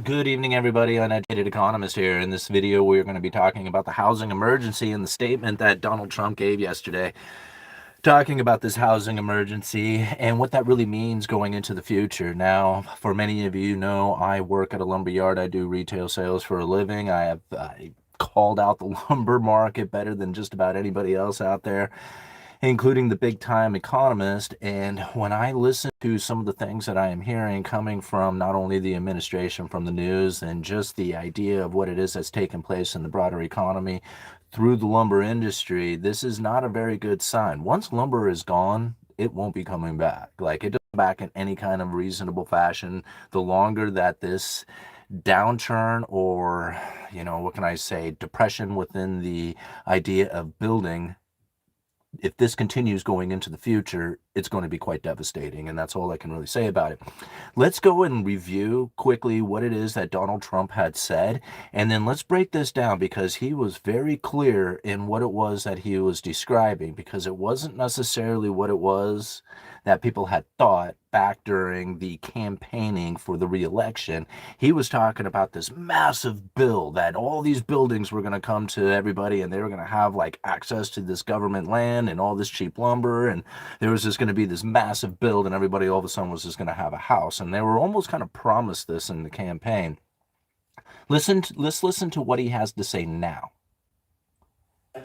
Good evening, everybody. Uneducated Economist here. In this video, we're going to be talking about the housing emergency and the statement that Donald Trump gave yesterday, talking about this housing emergency and what that really means going into the future. Now, for many of you know, I work at a lumber yard. I do retail sales for a living. I have called out the lumber market better than just about anybody else out there, including the big time economist. And when I listen to some of the things that I am hearing coming from not only the administration, from the news, and just the idea of what it is that's taking place in the broader economy through the lumber industry, this is not a very good sign. Once lumber is gone, it won't be coming back. Like, it doesn't come back in any kind of reasonable fashion. The longer that this downturn, or, what can I say, depression within the idea of building, if this continues going into the future, it's going to be quite devastating, and that's all I can really say about it. Let's go and review quickly what it is that Donald Trump had said, and then let's break this down, because he was very clear in what it was that he was describing, because it wasn't necessarily what it was that people had thought back during the campaigning for the re-election. He was talking about this massive bill that all these buildings were going to come to everybody, and they were going to have like access to this government land and all this cheap lumber, and there was just going to be this massive build, and everybody all of a sudden was just going to have a house. And they were almost kind of promised this in the campaign. Let's listen to what he has to say now.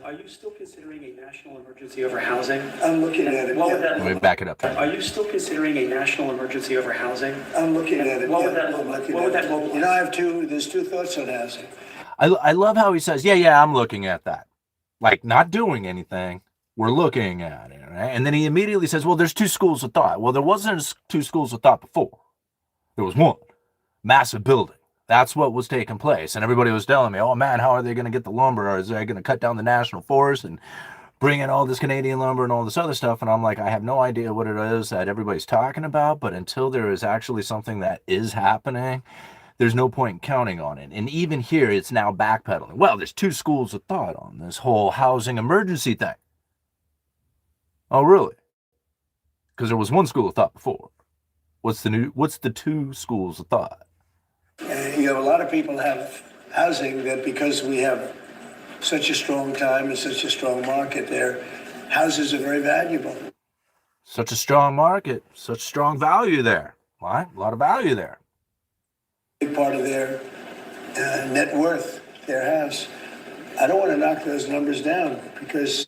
Are you still considering a national emergency over housing? I'm looking at it. Let me back it up. Are you still considering a national emergency over housing? I'm looking at it. What would that look like? There's two thoughts on housing. I love how he says, yeah, I'm looking at that. Like, not doing anything. We're looking at it, right? And then he immediately says, well, there's two schools of thought. Well, there wasn't two schools of thought before. There was one. Massive building. That's what was taking place. And everybody was telling me, oh, man, how are they going to get the lumber? Or is they going to cut down the national forest and bring in all this Canadian lumber and all this other stuff? And I'm like, I have no idea what it is that everybody's talking about. But until there is actually something that is happening, there's no point in counting on it. And even here, it's now backpedaling. Well, there's two schools of thought on this whole housing emergency thing. Oh, really? Because there was one school of thought before. What's the two schools of thought? You have a lot of people have housing that, because we have such a strong time and such a strong market there, houses are very valuable. Such a strong market, such strong value there. Right? A lot of value there. Big part of their net worth, their house. I don't want to knock those numbers down, because...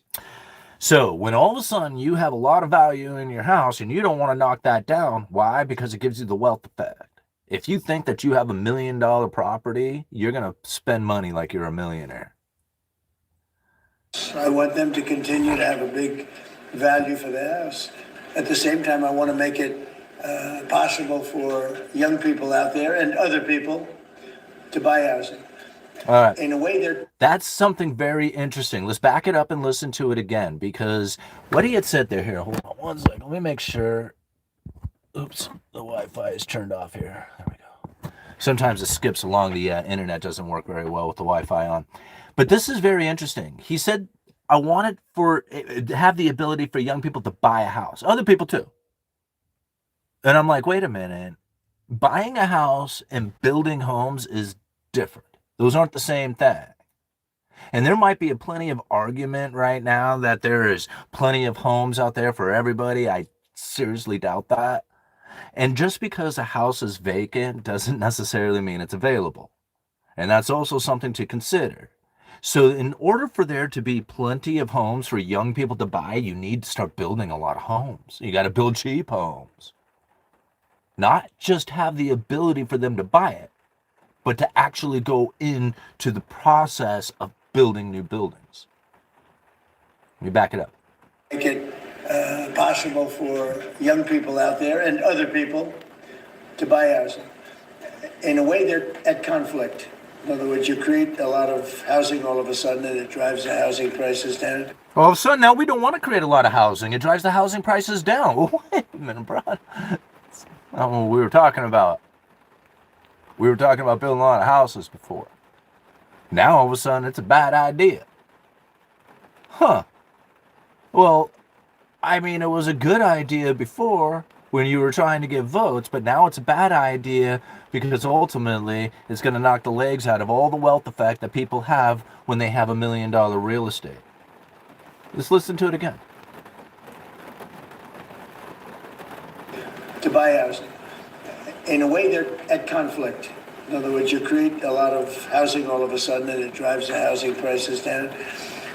So when all of a sudden you have a lot of value in your house and you don't want to knock that down, why? Because it gives you the wealth effect. If you think that you have $1 million property, you're going to spend money like you're a millionaire. I want them to continue to have a big value for the house. At the same time, I want to make it possible for young people out there and other people to buy housing. All right. In a way, that's something very interesting. Let's back it up and listen to it again, because what he had said there, here, hold on one second. Let me make sure. Oops, the Wi-Fi is turned off here. There we go. Sometimes it skips along. The internet doesn't work very well with the Wi-Fi on. But this is very interesting. He said, I wanted to have the ability for young people to buy a house. Other people too. And I'm like, wait a minute. Buying a house and building homes is different. Those aren't the same thing. And there might be plenty of argument right now that there is plenty of homes out there for everybody. I seriously doubt that. And just because a house is vacant doesn't necessarily mean it's available. And that's also something to consider. So in order for there to be plenty of homes for young people to buy, you need to start building a lot of homes. You got to build cheap homes. Not just have the ability for them to buy it, but to actually go into the process of building new buildings. Let me back it up. make it possible for young people out there and other people to buy housing. In a way, they're at conflict. In other words, you create a lot of housing all of a sudden, and it drives the housing prices down. All of a sudden, now we don't want to create a lot of housing. It drives the housing prices down. Well, wait a minute, bro. I don't know what we were talking about. We were talking about building a lot of houses before. Now, all of a sudden, it's a bad idea. Huh. Well, I mean, it was a good idea before, when you were trying to get votes, but now it's a bad idea because ultimately it's going to knock the legs out of all the wealth effect that people have when they have $1 million real estate. Let's listen to it again. To buy housing. In a way, they're at conflict. In other words, you create a lot of housing all of a sudden, and it drives the housing prices down.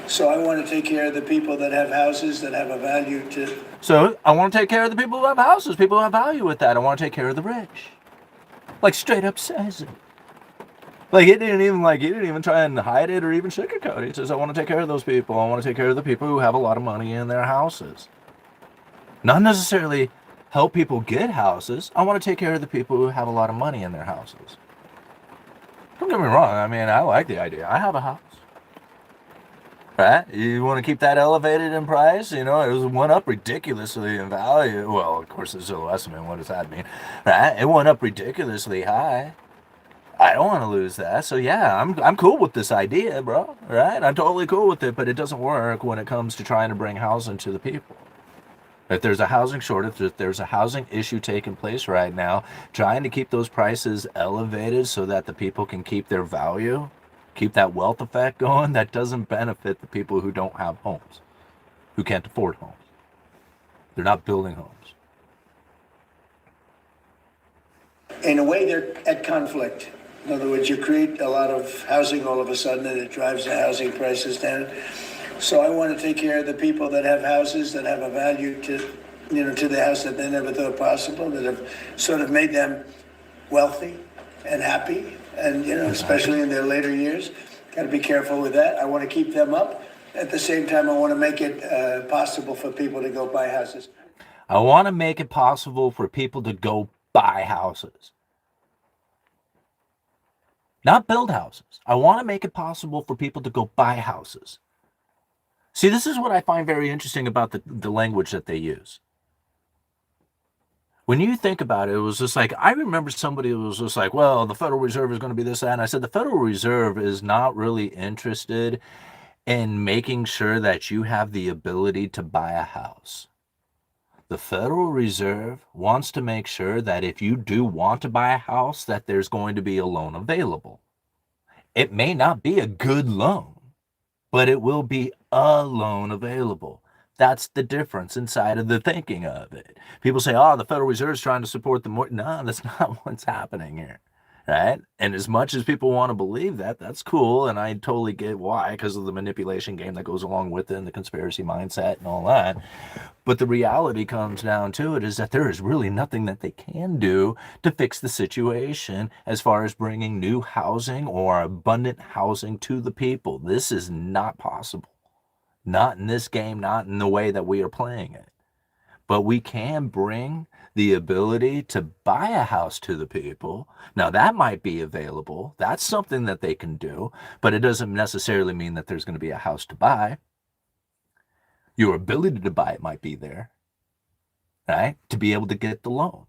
So I want to take care of the people that have houses that have a value to. So I want to take care of the people who have houses, people who have value with that. I want to take care of the rich. Like straight up says it. Like he didn't even try and hide it or even sugarcoat it. He says, I want to take care of those people. I want to take care of the people who have a lot of money in their houses. Not necessarily help people get houses. I want to take care of the people who have a lot of money in their houses. Don't get me wrong. I mean, I like the idea. I have a house. Right? You want to keep that elevated in price? You know, it went up ridiculously in value. Well, of course, it's ZELLE estimate. What does that mean? Right? It went up ridiculously high. I don't want to lose that. So yeah, I'm cool with this idea, bro. Right? I'm totally cool with it, but it doesn't work when it comes to trying to bring housing to the people. If there's a housing shortage, if there's a housing issue taking place right now, trying to keep those prices elevated so that the people can keep their value, keep that wealth effect going, that doesn't benefit the people who don't have homes, who can't afford homes. They're not building homes. In a way, they're at conflict. In other words, you create a lot of housing all of a sudden, and it drives the housing prices down. So I want to take care of the people that have houses that have a value to, to the house that they never thought possible, that have sort of made them wealthy and happy, and especially in their later years. Got to be careful with that. I want to keep them up. At the same time, I want to make it possible for people to go buy houses. I want to make it possible for people to go buy houses. Not build houses. I want to make it possible for people to go buy houses. See, this is what I find very interesting about the language that they use. When you think about it, it was just like, I remember somebody was just like, well, the Federal Reserve is going to be this, that. And I said, the Federal Reserve is not really interested in making sure that you have the ability to buy a house. The Federal Reserve wants to make sure that if you do want to buy a house, that there's going to be a loan available. It may not be a good loan, but it will be a loan available. That's the difference inside of the thinking of it. People say, oh, the Federal Reserve is trying to support the mortgage. No, that's not what's happening here, right? And as much as people want to believe that, that's cool, and I totally get why, because of the manipulation game that goes along with it and the conspiracy mindset and all that. But the reality comes down to it is that there is really nothing that they can do to fix the situation as far as bringing new housing or abundant housing to the people. This is not possible. Not in this game, not in the way that we are playing it. But we can bring the ability to buy a house to the people. Now, that might be available. That's something that they can do, but it doesn't necessarily mean that there's going to be a house to buy. Your ability to buy it might be there, right? To be able to get the loan,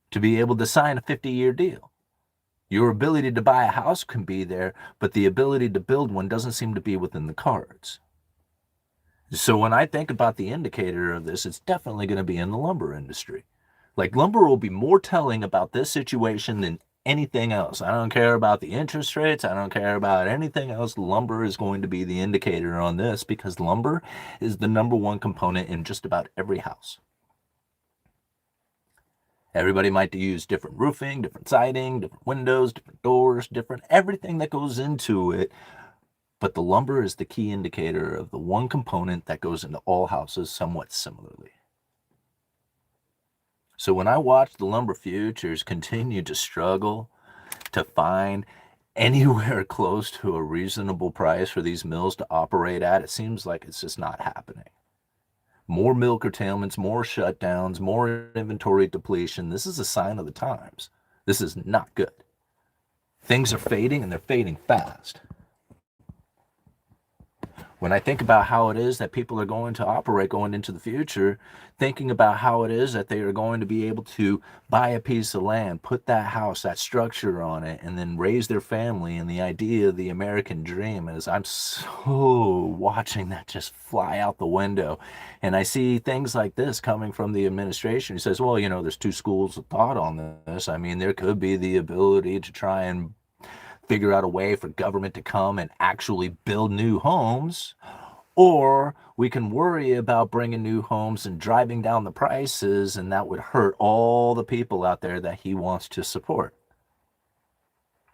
to be able to sign a 50-year deal. Your ability to buy a house can be there, but the ability to build one doesn't seem to be within the cards. So when I think about the indicator of this, it's definitely going to be in the lumber industry. Like, lumber will be more telling about this situation than anything else. I don't care about the interest rates. I don't care about anything else. Lumber is going to be the indicator on this, because lumber is the number one component in just about every house. Everybody might use different roofing, different siding, different windows, different doors, different everything that goes into it. But the lumber is the key indicator of the one component that goes into all houses somewhat similarly. So when I watch the lumber futures continue to struggle to find anywhere close to a reasonable price for these mills to operate at, it seems like it's just not happening. More mill curtailments, more shutdowns, more inventory depletion. This is a sign of the times. This is not good. Things are fading, and they're fading fast. When I think about how it is that people are going to operate going into the future, thinking about how it is that they are going to be able to buy a piece of land, put that house, that structure on it, and then raise their family, and the idea of the American dream is I'm so watching that just fly out the window. And I see things like this coming from the administration. He says, well, there's two schools of thought on this. I mean, there could be the ability to try and figure out a way for government to come and actually build new homes, or we can worry about bringing new homes and driving down the prices, and that would hurt all the people out there that he wants to support.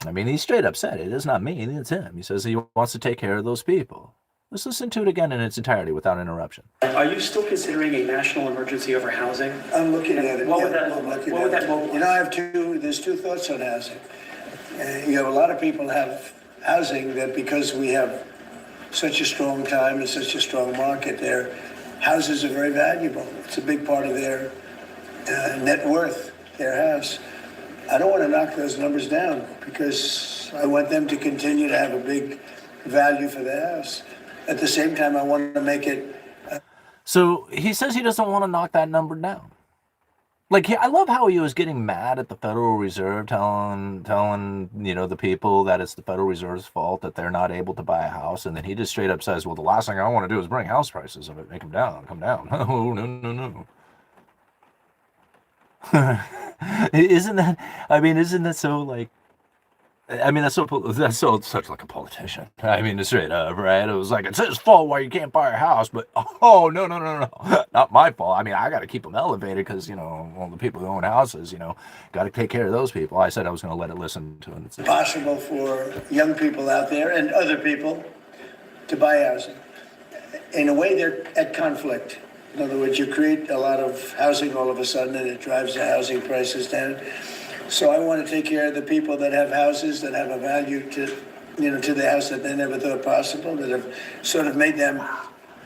I mean, he straight up said it. It's not me, it's him. He says he wants to take care of those people. Let's listen to it again in its entirety without interruption. Are you still considering a national emergency over housing? I'm looking at it. What would yeah, that I'm look like? looking What at would that it. look like? I have there's two thoughts on housing. You have a lot of people have housing that because we have such a strong time and such a strong market, their houses are very valuable. It's a big part of their net worth, their house. I don't want to knock those numbers down because I want them to continue to have a big value for the house. At the same time, I want to make it. So he says he doesn't want to knock that number down. Like, I love how he was getting mad at the Federal Reserve, telling the people that it's the Federal Reserve's fault that they're not able to buy a house, and then he just straight up says, well, the last thing I want to do is bring house prices up, make them down, come down. Oh, no. Isn't that so, like, that's so such like a politician. I mean, it's straight up, right? It was like, it's his fault why you can't buy a house, but oh, no, not my fault. I mean, I got to keep them elevated because, all the people who own houses, got to take care of those people. I said I was going to let it listen to it. It's possible for young people out there and other people to buy housing. In a way, they're at conflict. In other words, you create a lot of housing all of a sudden and it drives the housing prices down. So I want to take care of the people that have houses that have a value to the house that they never thought possible, that have sort of made them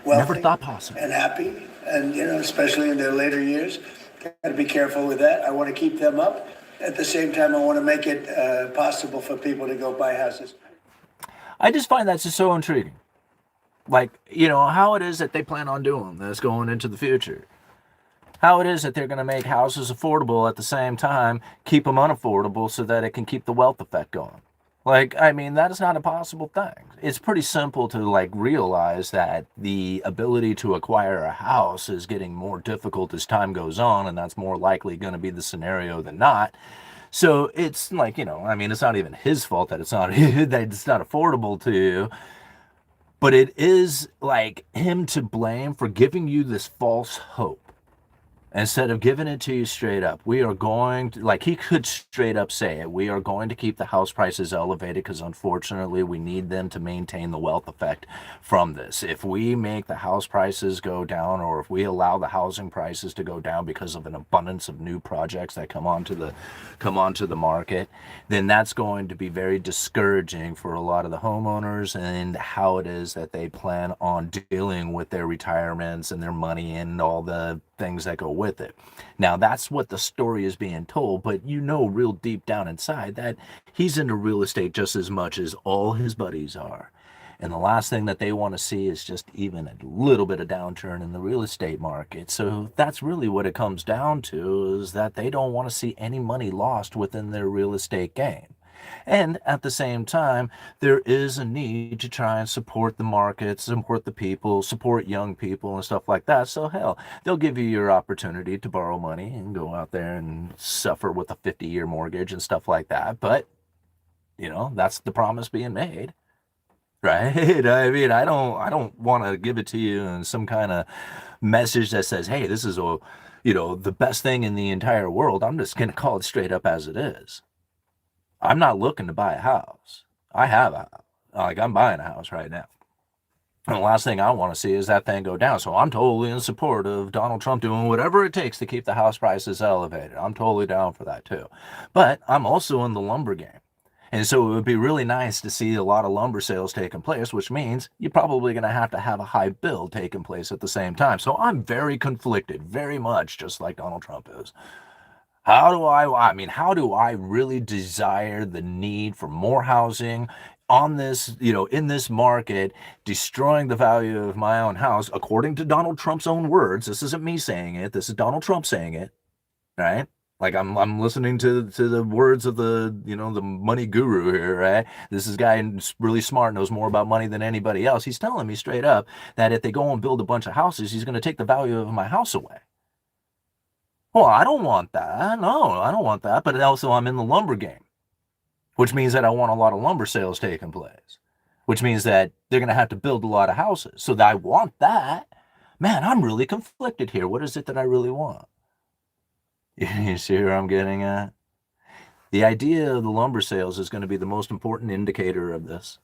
wealthy, never thought possible, and happy, and especially in their later years. Got to be careful with that. I want to keep them up. At the same time, I want to make it possible for people to go buy houses. I just find that just so intriguing. Like, how it is that they plan on doing this going into the future. How it is that they're going to make houses affordable at the same time, keep them unaffordable so that it can keep the wealth effect going. Like, I mean, that is not a possible thing. It's pretty simple to, like, realize that the ability to acquire a house is getting more difficult as time goes on, and that's more likely going to be the scenario than not. So it's like, it's not even his fault that it's not affordable to you. But it is, like, him to blame for giving you this false hope. Instead of giving it to you straight up, we are going to, like, he could straight up say it, we are going to keep the house prices elevated because unfortunately we need them to maintain the wealth effect from this. If we make the house prices go down, or if we allow the housing prices to go down because of an abundance of new projects that come onto the market, then that's going to be very discouraging for a lot of the homeowners and how it is that they plan on dealing with their retirements and their money and all the things that go with it. Now, that's what the story is being told, but real deep down inside that he's into real estate just as much as all his buddies are. And the last thing that they want to see is just even a little bit of downturn in the real estate market. So that's really what it comes down to, is that they don't want to see any money lost within their real estate game. And at the same time, there is a need to try and support the market, support the people, support young people and stuff like that. So hell, they'll give you your opportunity to borrow money and go out there and suffer with a 50-year mortgage and stuff like that. But, that's the promise being made. Right? I mean, I don't want to give it to you in some kind of message that says, hey, this is the best thing in the entire world. I'm just going to call it straight up as it is. I'm not looking to buy a house. I have a house. Like, I'm buying a house right now. And the last thing I want to see is that thing go down. So I'm totally in support of Donald Trump doing whatever it takes to keep the house prices elevated. I'm totally down for that too. But I'm also in the lumber game. And so it would be really nice to see a lot of lumber sales taking place, which means you're probably going to have a high build taking place at the same time. So I'm very conflicted, very much just like Donald Trump is. How do I really desire the need for more housing on this, in this market, destroying the value of my own house, according to Donald Trump's own words. This isn't me saying it. This is Donald Trump saying it, right? Like I'm listening to the words of the the money guru here, right? This is a guy who's really smart, knows more about money than anybody else. He's telling me straight up that if they go and build a bunch of houses, he's going to take the value of my house away. Well, I don't want that. No, I don't want that. But also, I'm in the lumber game, which means that I want a lot of lumber sales taking place, which means that they're going to have to build a lot of houses. So I want that. Man, I'm really conflicted here. What is it that I really want? You see where I'm getting at? The idea of the lumber sales is going to be the most important indicator of this.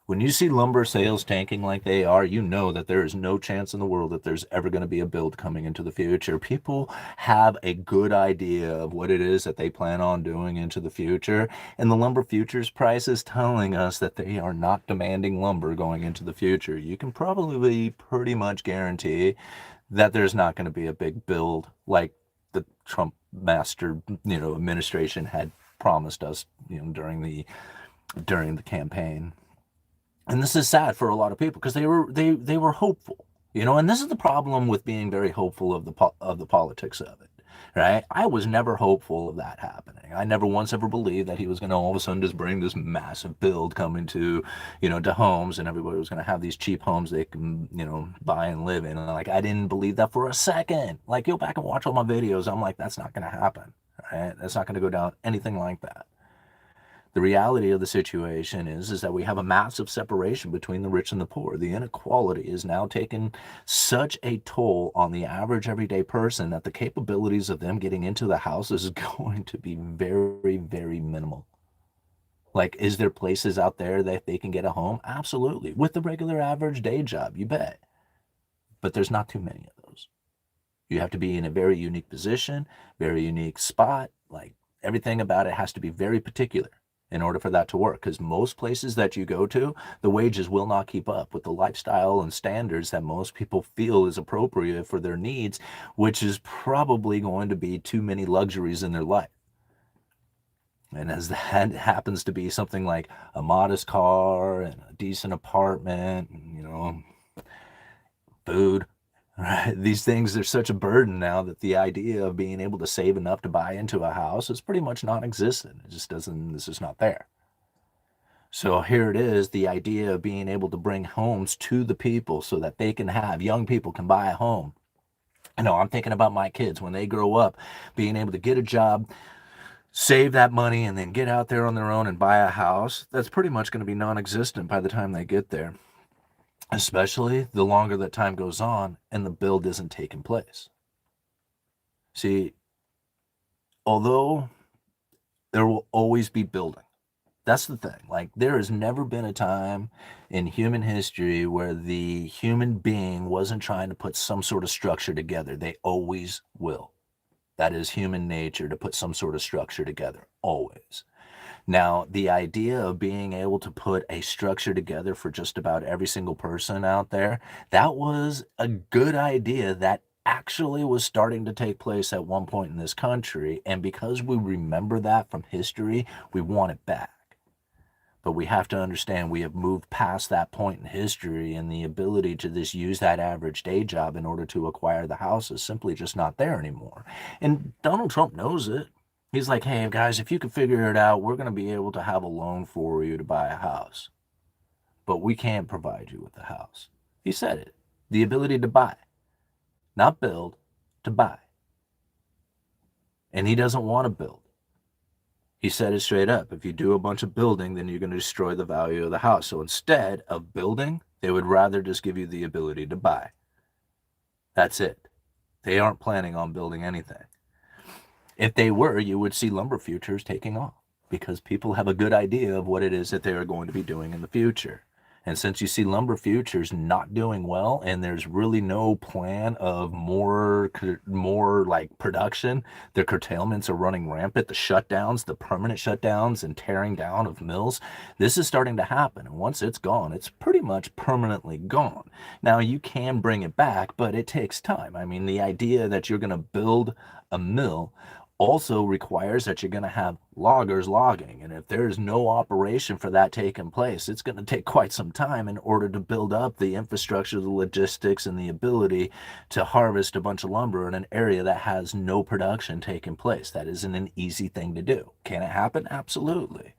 When you see lumber sales tanking like they are, you know that there is no chance in the world that there's ever going to be a build coming into the future. People have a good idea of what it is that they plan on doing into the future, and the lumber futures price is telling us that they are not demanding lumber going into the future. You can probably pretty much guarantee that there's not going to be a big build like the Trump master, administration had promised us, during the campaign. And this is sad for a lot of people because they were hopeful, and this is the problem with being very hopeful of the politics of it, right? I was never hopeful of that happening. I never once ever believed that he was going to all of a sudden just bring this massive build coming to, to homes, and everybody was going to have these cheap homes they can, buy and live in. And like, I didn't believe that for a second. Like, go back and watch all my videos. I'm like, that's not going to happen, right? That's not going to go down anything like that. The reality of the situation is that we have a massive separation between the rich and the poor. The inequality is now taking such a toll on the average everyday person that the capabilities of them getting into the house is going to be very, very minimal. Like, is there places out there that they can get a home? Absolutely. With the regular average day job, you bet. But there's not too many of those. You have to be in a very unique position, very unique spot. Like, everything about it has to be very particular in order for that to work, because most places that you go to, the wages will not keep up with the lifestyle and standards that most people feel is appropriate for their needs, which is probably going to be too many luxuries in their life. And as that happens to be something like a modest car and a decent apartment, food, right? These things are such a burden now that the idea of being able to save enough to buy into a house is pretty much non-existent. It's just not there. So here it is, the idea of being able to bring homes to the people so that young people can buy a home. I'm thinking about my kids when they grow up, being able to get a job, save that money, and then get out there on their own and buy a house. That's pretty much going to be non-existent by the time they get there. Especially the longer that time goes on and the build isn't taking place. See, although there will always be building, that's the thing. Like, there has never been a time in human history where the human being wasn't trying to put some sort of structure together. They always will. That is human nature, to put some sort of structure together, always. Now, the idea of being able to put a structure together for just about every single person out there, that was a good idea that actually was starting to take place at one point in this country. And because we remember that from history, we want it back. But we have to understand we have moved past that point in history, and the ability to just use that average day job in order to acquire the house is simply just not there anymore. And Donald Trump knows it. He's like, hey, guys, if you can figure it out, we're going to be able to have a loan for you to buy a house. But we can't provide you with a house. He said it. The ability to buy. Not build, to buy. And he doesn't want to build. He said it straight up. If you do a bunch of building, then you're going to destroy the value of the house. So instead of building, they would rather just give you the ability to buy. That's it. They aren't planning on building anything. If they were, you would see lumber futures taking off because people have a good idea of what it is that they are going to be doing in the future. And since you see lumber futures not doing well, and there's really no plan of more like production, the curtailments are running rampant, the shutdowns, the permanent shutdowns and tearing down of mills, this is starting to happen. And once it's gone, it's pretty much permanently gone. Now, you can bring it back, but it takes time. I mean, the idea that you're going to build a mill also requires that you're going to have loggers logging. And if there's no operation for that taking place, it's going to take quite some time in order to build up the infrastructure, the logistics, and the ability to harvest a bunch of lumber in an area that has no production taking place. That isn't an easy thing to do. Can it happen? Absolutely.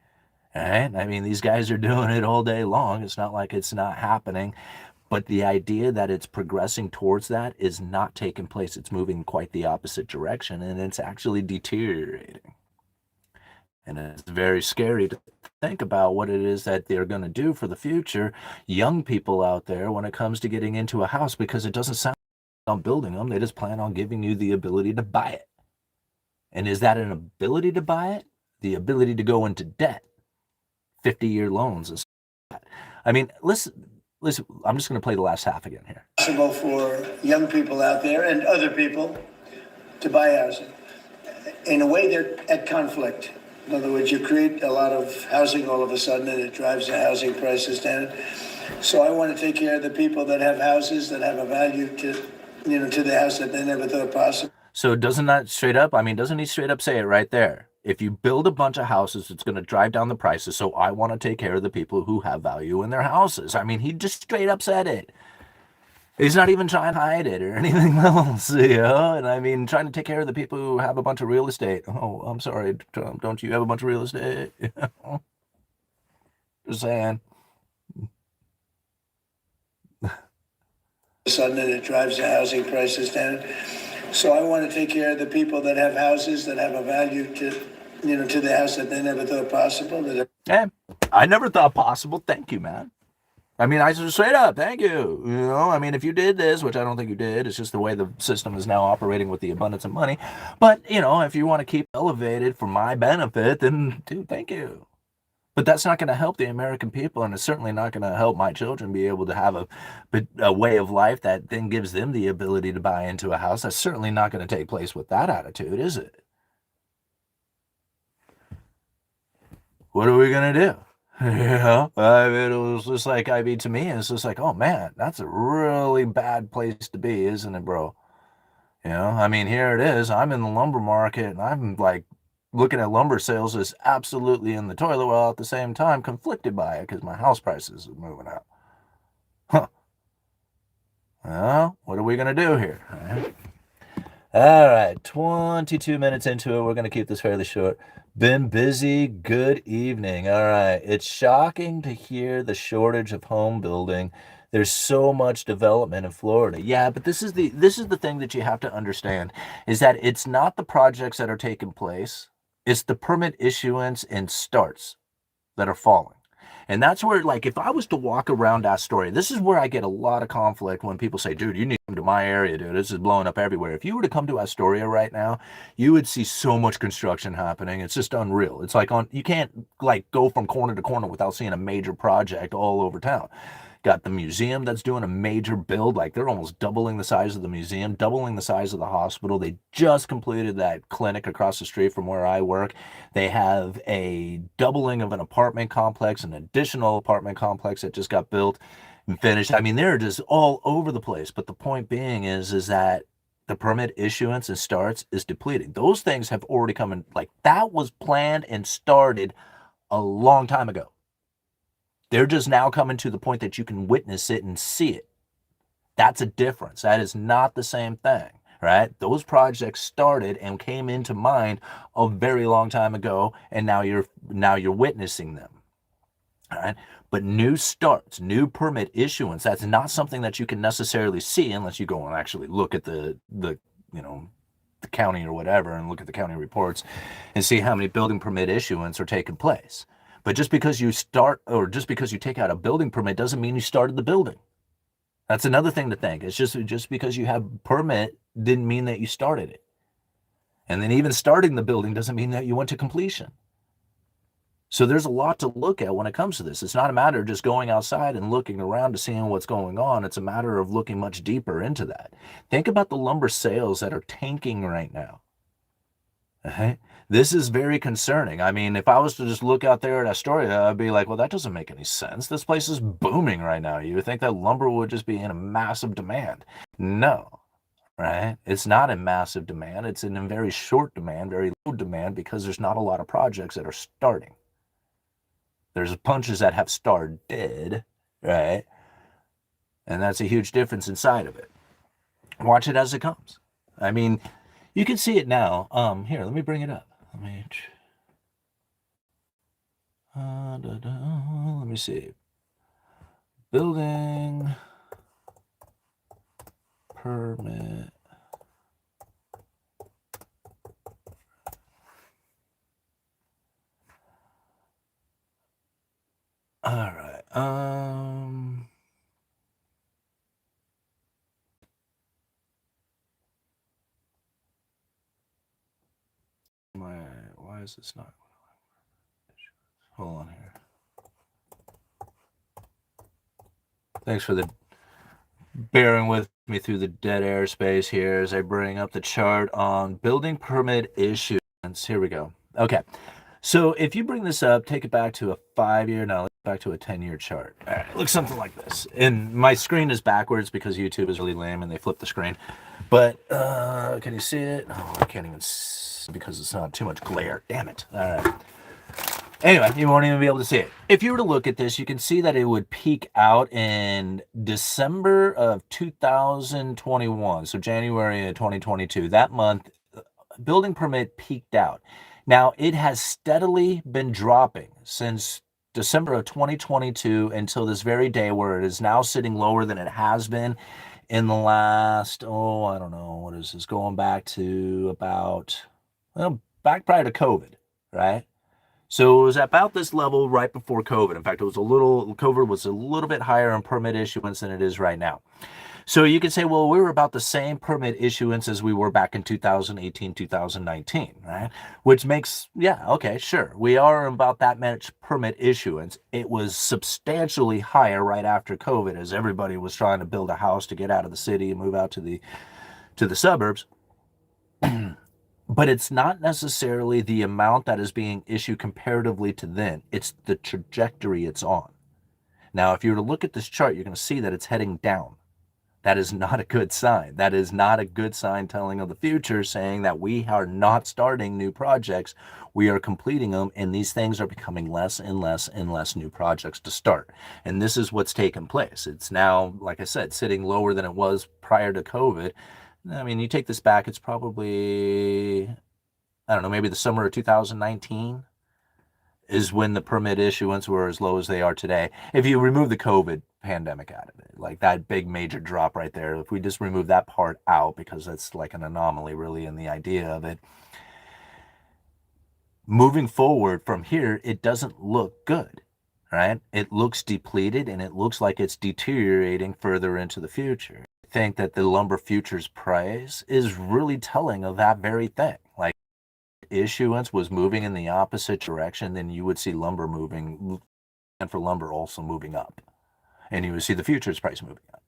All right? I mean, these guys are doing it all day long. It's not like it's not happening. But the idea that it's progressing towards that is not taking place. It's moving quite the opposite direction, and it's actually deteriorating. And it's very scary to think about what it is that they're going to do for the future, young people out there, when it comes to getting into a house, because it doesn't sound like on building them. They just plan on giving you the ability to buy it. And is that an ability to buy it? The ability to go into debt, 50-year loans and stuff like that. I mean, listen, I'm just going to play the last half again here. Possible for young people out there and other people to buy housing. In a way, they're at conflict. In other words, you create a lot of housing all of a sudden, and it drives the housing prices down. So I want to take care of the people that have houses that have a value to the house that they never thought possible. So doesn't he straight up say it right there? If you build a bunch of houses, it's going to drive down the prices. So I want to take care of the people who have value in their houses. I mean, he just straight up said it. He's not even trying to hide it or anything else, And I mean, trying to take care of the people who have a bunch of real estate. Oh, I'm sorry, Trump, don't you have a bunch of real estate? Just saying. Sudden, it drives the housing prices down. So I want to take care of the people that have houses that have a value to the house that they never thought possible. I never thought possible. Thank you, man. I mean, I just straight up, thank you. I mean, if you did this, which I don't think you did, it's just the way the system is now operating with the abundance of money. But, if you want to keep elevated for my benefit, then, dude, thank you. But that's not going to help the American people, and it's certainly not going to help my children be able to have a way of life that then gives them the ability to buy into a house. That's certainly not going to take place with that attitude, is it? What are we going to do? I mean, it was just like, to me, it's just like, oh man, that's a really bad place to be, isn't it, bro? I mean, here it is. I'm in the lumber market, and I'm like looking at lumber sales as absolutely in the toilet, while at the same time conflicted by it because my house prices are moving up. Huh. Well, what are we going to do here? All right, 22 minutes into it. We're going to keep this fairly short. Been busy. Good evening. All right. It's shocking to hear the shortage of home building. There's so much development in Florida. Yeah, but this is the thing that you have to understand, is that it's not the projects that are taking place. It's the permit issuance and starts that are falling. And that's where, like, if I was to walk around Astoria, this is where I get a lot of conflict when people say, dude, you need to come to my area, dude. This is blowing up everywhere. If you were to come to Astoria right now, you would see so much construction happening. It's just unreal. It's like you can't, like, go from corner to corner without seeing a major project all over town. Got the museum that's doing a major build. Like, they're almost doubling the size of the museum, doubling the size of the hospital. They just completed that clinic across the street from where I work. They have a doubling of an apartment complex, an additional apartment complex that just got built and finished. I mean, they're just all over the place. But the point being is that the permit issuance and starts is depleting. Those things have already come in. Like, that was planned and started a long time ago. They're just now coming to the point that you can witness it and see it. That's a difference. That is not the same thing, right? Those projects started and came into mind a very long time ago, and now you're witnessing them. All right? But new starts, new permit issuance, that's not something that you can necessarily see unless you go and actually look at the county or whatever, and look at the county reports and see how many building permit issuance are taking place. But just because you take out a building permit doesn't mean you started the building. That's another thing to think. It's just because you have a permit didn't mean that you started it. And then even starting the building doesn't mean that you went to completion. So there's a lot to look at when it comes to this. It's not a matter of just going outside and looking around to seeing what's going on. It's a matter of looking much deeper into that. Think about the lumber sales that are tanking right now. Okay? This is very concerning. I mean, if I was to just look out there at Astoria, I'd be like, well, that doesn't make any sense. This place is booming right now. You would think that lumber would just be in a massive demand. No. right? It's not in massive demand. It's in a very short demand, very low demand, because there's not a lot of projects that are starting. There's bunches that have started, right? And that's a huge difference inside of it. Watch it as it comes. I mean, you can see it now. Here, let me bring it up. Let me see. Building permit. All right. Why is this not? Hold on here. Thanks for the bearing with me through the dead air space here as I bring up the chart on building permit issuance. Here we go. Okay. So if you bring this up, take it back to a 5-year, now back to a 10-year chart. All right, looks something like this. And my screen is backwards because YouTube is really lame and they flip the screen. But can you see it? Oh, I can't even see because it's not too much glare. Damn it. All right. Anyway, you won't even be able to see it. If you were to look at this, you can see that it would peak out in December of 2021, so January of 2022. That month, building permit peaked out. Now, it has steadily been dropping since December of 2022 until this very day, where it is now sitting lower than it has been in the last, I don't know, what is this, going back to about, well, back prior to COVID, right? So it was about this level right before COVID. In fact, COVID was a little bit higher in permit issuance than it is right now. So you could say, well, we were about the same permit issuance as we were back in 2018, 2019, right? Which makes, yeah, okay, sure. We are about that much permit issuance. It was substantially higher right after COVID as everybody was trying to build a house to get out of the city and move out to the suburbs. But it's not necessarily the amount that is being issued comparatively to then. It's the trajectory it's on. Now, if you were to look at this chart, you're going to see that it's heading down. That is not a good sign. That is not a good sign telling of the future, saying that we are not starting new projects. We are completing them, and these things are becoming less and less and less new projects to start. And this is what's taken place. It's now, like I said, sitting lower than it was prior to COVID. I mean, you take this back, it's probably, I don't know, maybe the summer of 2019 is when the permit issuance were as low as they are today. If you remove the COVID pandemic out of it, like that big major drop right there, if we just remove that part out, because that's like an anomaly really in the idea of it, moving forward from here, it doesn't look good, right? It looks depleted and it looks like it's deteriorating further into the future. I think that the lumber futures price is really telling of that very thing. Like, issuance was moving in the opposite direction, then you would see lumber moving, and for lumber also moving up, and you would see the futures price moving up.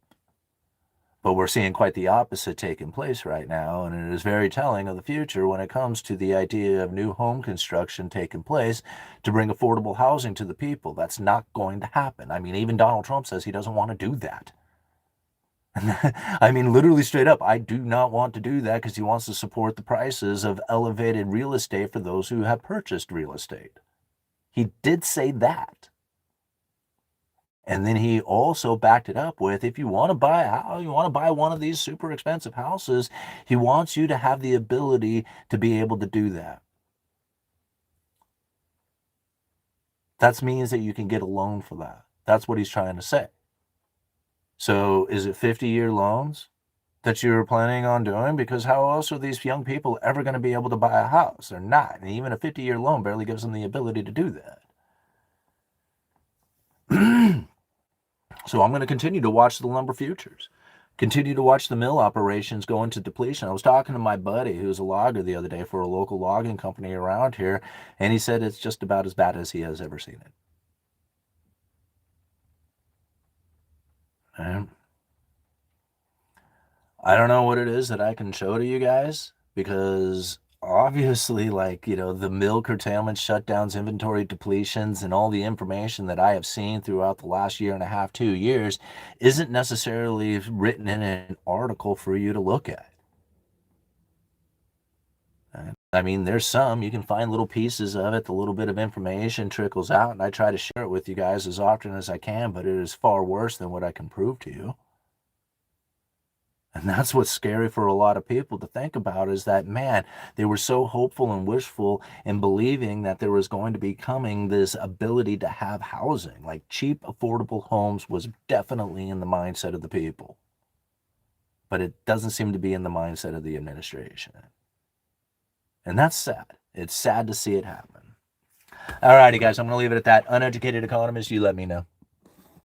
But we're seeing quite the opposite taking place right now, and it is very telling of the future when it comes to the idea of new home construction taking place to bring affordable housing to the people. That's not going to happen. I mean, even Donald Trump says he doesn't want to do that. I mean, literally straight up, I do not want to do that because he wants to support the prices of elevated real estate for those who have purchased real estate. He did say that. And then he also backed it up with, if you want to buy a house, you want to buy one of these super expensive houses, he wants you to have the ability to be able to do that. That means that you can get a loan for that. That's what he's trying to say. So is it 50-year loans that you're planning on doing? Because how else are these young people ever going to be able to buy a house? They're not. And even a 50-year loan barely gives them the ability to do that. So I'm going to continue to watch the lumber futures, continue to watch the mill operations go into depletion. I was talking to my buddy who's a logger the other day for a local logging company around here, and he said it's just about as bad as he has ever seen it. I don't know what it is that I can show to you guys, because obviously, like, the mill curtailment, shutdowns, inventory depletions, and all the information that I have seen throughout the last year and a half, 2 years, isn't necessarily written in an article for you to look at. I mean, there's some, you can find little pieces of it, the little bit of information trickles out, and I try to share it with you guys as often as I can, but it is far worse than what I can prove to you. And that's what's scary for a lot of people to think about, is that, man, they were so hopeful and wishful in believing that there was going to be coming this ability to have housing. Like, cheap, affordable homes was definitely in the mindset of the people. But it doesn't seem to be in the mindset of the administration. And that's sad. It's sad to see it happen. All righty, guys, I'm going to leave it at that. Uneducated Economist, you let me know.